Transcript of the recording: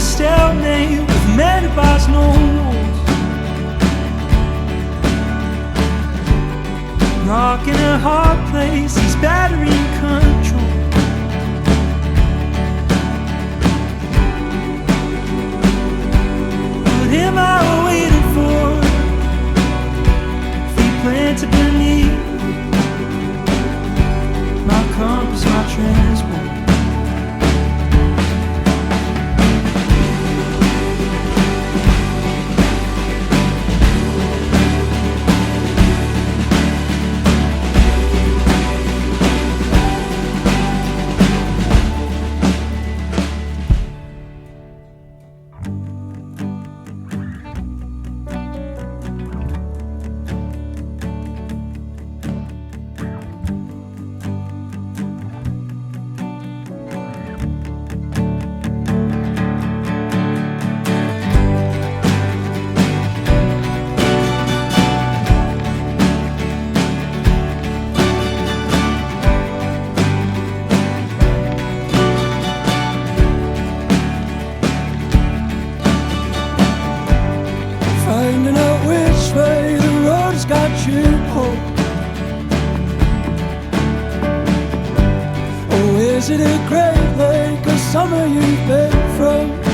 stalemate with men who pass no rules. Rock in a hard place, he's battery control. What am I waiting for? If he planted beneath my compass, my transport. Finding out which way the road's got you home. Oh, is it a great lake or somewhere you've been from?